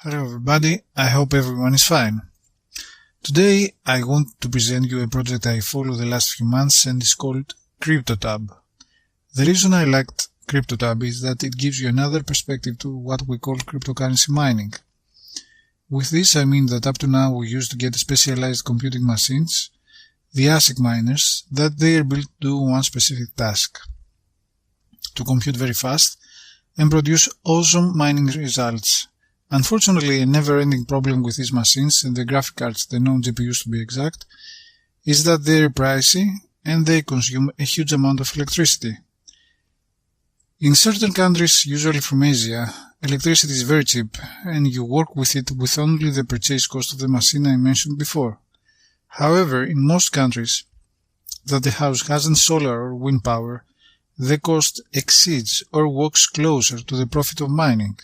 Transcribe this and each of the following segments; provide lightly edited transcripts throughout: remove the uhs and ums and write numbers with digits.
Hello everybody, I hope everyone is fine. Today I want to present you a project I followed the last few months and is called CryptoTab. The reason I liked CryptoTab is that it gives you another perspective to what we call cryptocurrency mining. With this I mean that up to now we used to get specialized computing machines, the ASIC miners, that they are built to do one specific task, to compute very fast and produce awesome mining results. Unfortunately, a never-ending problem with these machines and the graphic cards, the non-GPUs to be exact, is that they're pricey and they consume a huge amount of electricity. In certain countries, usually from Asia, electricity is very cheap and you work with it with only the purchase cost of the machine I mentioned before. However, in most countries that the house hasn't solar or wind power, the cost exceeds or walks closer to the profit of mining.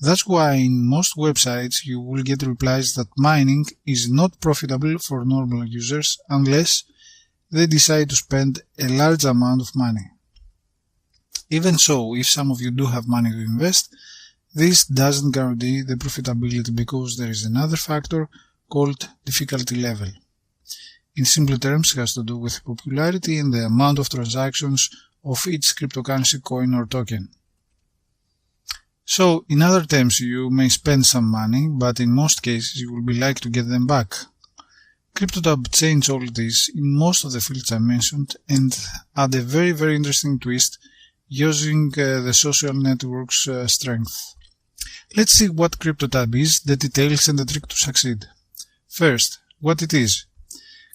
That's why in most websites you will get replies that mining is not profitable for normal users unless they decide to spend a large amount of money. Even so, if some of you do have money to invest, this doesn't guarantee the profitability because there is another factor called difficulty level. In simple terms, it has to do with popularity and the amount of transactions of each cryptocurrency coin or token. So, in other terms, you may spend some money, but in most cases you will be likely to get them back. CryptoTab changed all this in most of the fields I mentioned and add a very interesting twist using the social network's strength. Let's see what CryptoTab is, the details and the trick to succeed. First, what it is.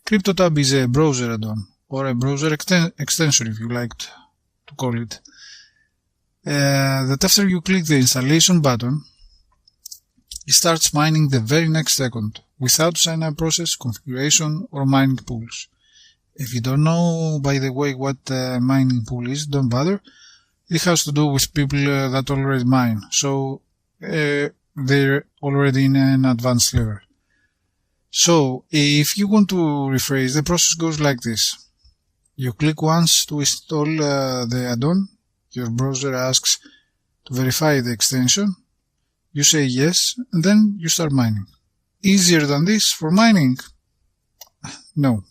CryptoTab is a browser add-on, or a browser extension if you like to call it. That after you click the installation button, it starts mining the very next second, without sign-up process, configuration or mining pools. If you don't know, by the way, what a mining pool is, don't bother. It has to do with people that already mine, so they're already in an advanced level. So, if you want to rephrase, the process goes like this. You click once to install the add-on. Your browser asks to verify the extension. You say yes, and then you start mining. Easier than this for mining? No.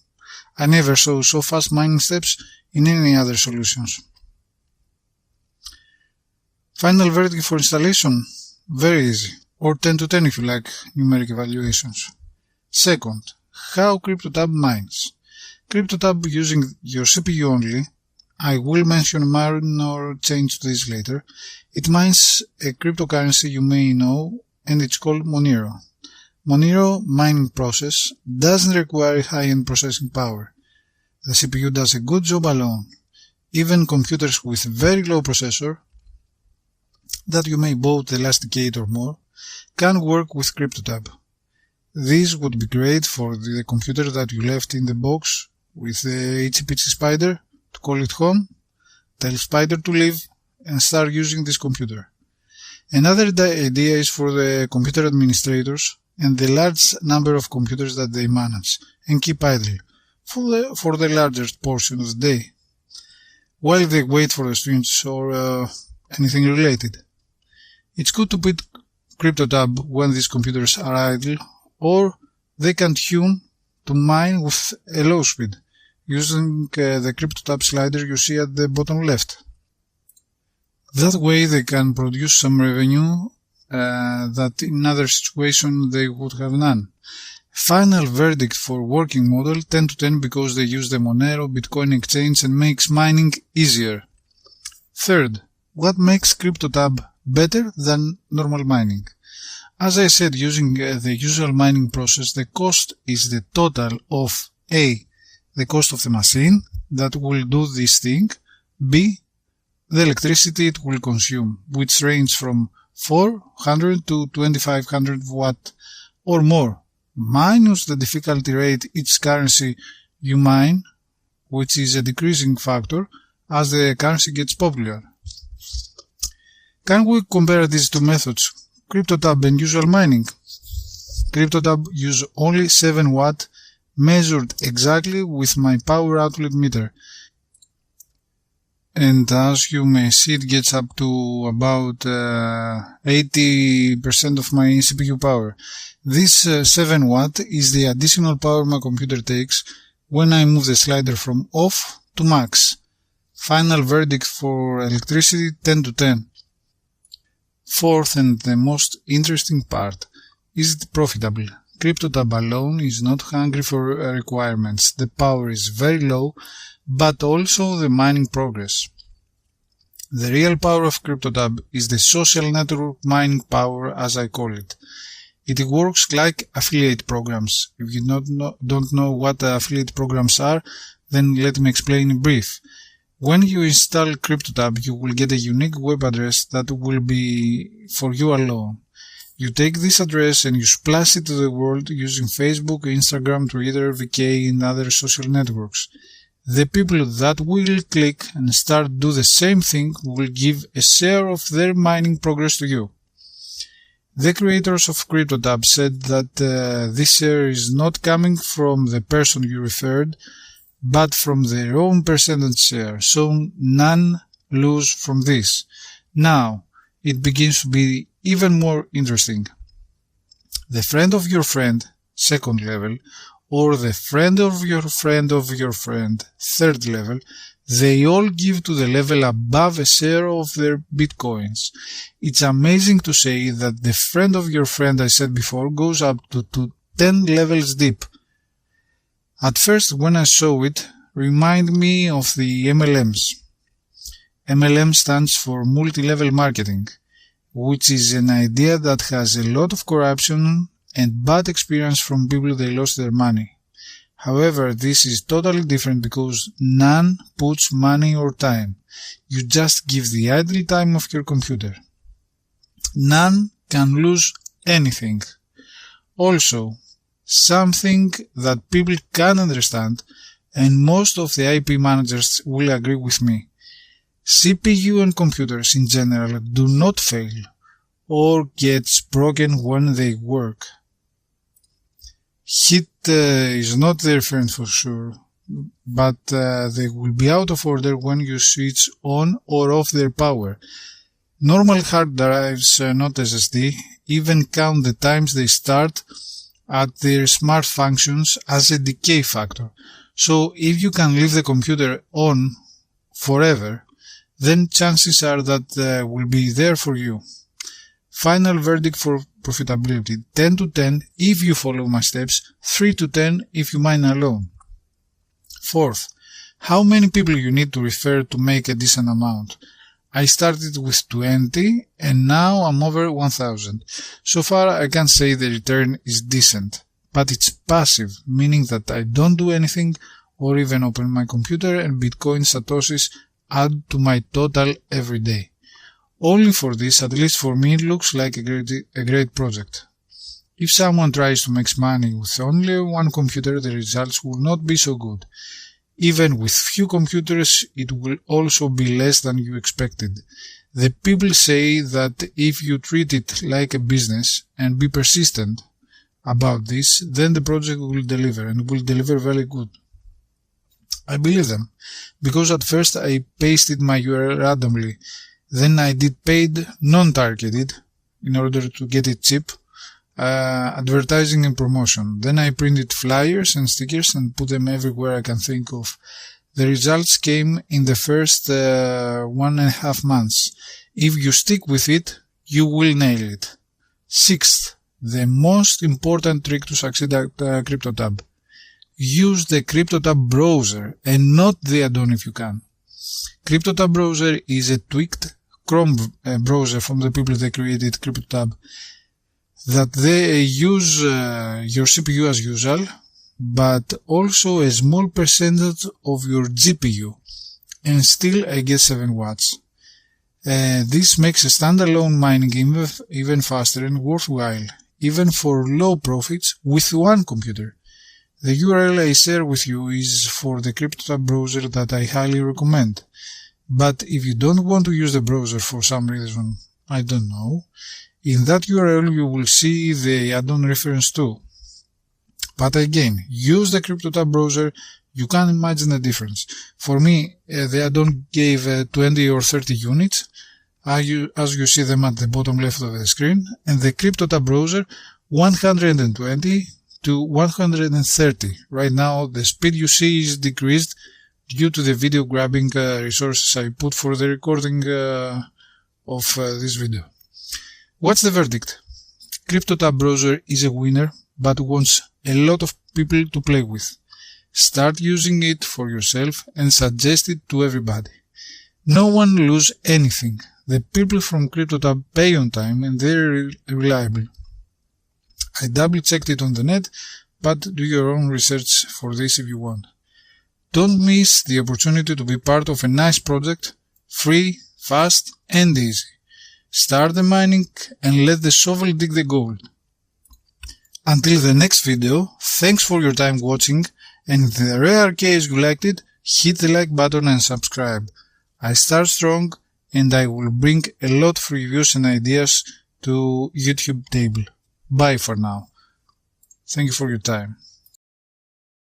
I never saw so fast mining steps in any other solutions. Final verdict for installation? Very easy. Or 10 to 10 if you like numeric evaluations. Second, how CryptoTab mines. CryptoTab using your CPU only. I will mention a minor change to this later. It mines a cryptocurrency you may know, and it's called Monero. Monero mining process doesn't require high-end processing power. The CPU does a good job alone. Even computers with very low processor that you may bought the last decade or more can work with CryptoTab. This would be great for the computer that you left in the box with the itsy bitsy spider to call it home, tell Spider to leave, and start using this computer. Another idea is for the computer administrators and the large number of computers that they manage and keep idle for the largest portion of the day, while they wait for the students or anything related. It's good to put CryptoTab when these computers are idle, or they can tune to mine with a low speed, using the CryptoTab slider you see at the bottom left. That way they can produce some revenue that in other situations they would have none. Final verdict for working model 10 to 10 because they use the Monero Bitcoin exchange and makes mining easier. Third, what makes CryptoTab better than normal mining? As I said, using the usual mining process, the cost is the total of A, the cost of the machine that will do this thing, B, the electricity it will consume, which range from 400 to 2500 watt or more, minus the difficulty rate each currency you mine, which is a decreasing factor as the currency gets popular. Can we compare these two methods, CryptoTab and usual mining? CryptoTab uses only 7 watt measured exactly with my power outlet meter. and as you may see, it gets up to about 80% of my CPU power. This 7 watt is the additional power my computer takes when I move the slider from off to max. Final verdict for electricity, 10 to 10. Fourth and the most interesting part, is it profitable? CryptoTab alone is not hungry for requirements. The power is very low, but also the mining progress. The real power of CryptoTab is the social network mining power, as I call it. It works like affiliate programs. If you don't know what affiliate programs are, then let me explain in brief. When you install CryptoTab, you will get a unique web address that will be for you alone. You take this address and you splash it to the world using Facebook, Instagram, Twitter, VK, and other social networks. The people that will click and start do the same thing will give a share of their mining progress to you. The creators of CryptoTab said that this share is not coming from the person you referred, but from their own percentage share, so none lose from this. Now, it begins to be even more interesting. The friend of your friend, second level, or the friend of your friend of your friend, third level, they all give to the level above a share of their bitcoins. It's amazing to say that the friend of your friend I said before goes up to 10 levels deep. At first, when I saw it, remind me of the MLMs. MLM stands for multi-level marketing, which is an idea that has a lot of corruption and bad experience from people they lost their money. However, this is totally different because none puts money or time. You just give the idle time of your computer. None can lose anything. Also, something that people can understand, and most of the IP managers will agree with me. CPU and computers in general do not fail or get broken when they work. Heat is not their friend for sure, but they will be out of order when you switch on or off their power. Normal hard drives, not SSD, even count the times they start at their smart functions as a decay factor. So if you can leave the computer on forever, then chances are that will be there for you. Final verdict for profitability, 10 to 10 if you follow my steps, 3 to 10 if you mine alone. Fourth, how many people you need to refer to make a decent amount? I started with 20 and now I'm over 1000. So far I can't say the return is decent, but it's passive, meaning that I don't do anything or even open my computer and Bitcoin Satoshis add to my total every day. Only for this, at least for me, it looks like a great project. If someone tries to make money with only one computer, the results will not be so good. Even with few computers, it will also be less than you expected. The people say that if you treat it like a business and be persistent about this, then the project will deliver and will deliver very good. I believe them, because at first I pasted my URL randomly. Then I did paid, non-targeted, in order to get it cheap, advertising and promotion. Then I printed flyers and stickers and put them everywhere I can think of. The results came in the first 1.5 months. If you stick with it, you will nail it. Sixth, the most important trick to succeed at CryptoTab. Use the CryptoTab browser and not the add-on if you can. CryptoTab browser is a tweaked Chrome browser from the people that created CryptoTab, that they use your CPU as usual, but also a small percentage of your GPU, and still I get 7 watts. This makes a standalone mining even faster and worthwhile, even for low profits with one computer. The URL I share with you is for the CryptoTab browser that I highly recommend. But if you don't want to use the browser for some reason, I don't know, in that URL you will see the add-on reference too. But again, use the CryptoTab browser, You can't imagine the difference. For me, the add-on gave 20 or 30 units, as you see them at the bottom left of the screen, and the CryptoTab browser 120 to 130. Right now, the speed you see is decreased due to the video grabbing resources I put for the recording of this video. What's the verdict? CryptoTab browser is a winner, but wants a lot of people to play with. Start using it for yourself and suggest it to everybody. No one loses anything. The people from CryptoTab pay on time and they're reliable. I double checked it on the net, but do your own research for this if you want. Don't miss the opportunity to be part of a nice project, free, fast and easy. Start the mining and let the shovel dig the gold. Until the next video, thanks for your time watching, and in the rare case you liked it, hit the like button and subscribe. I start strong and I will bring a lot of reviews and ideas to YouTube table. Bye for now. Thank you for your time.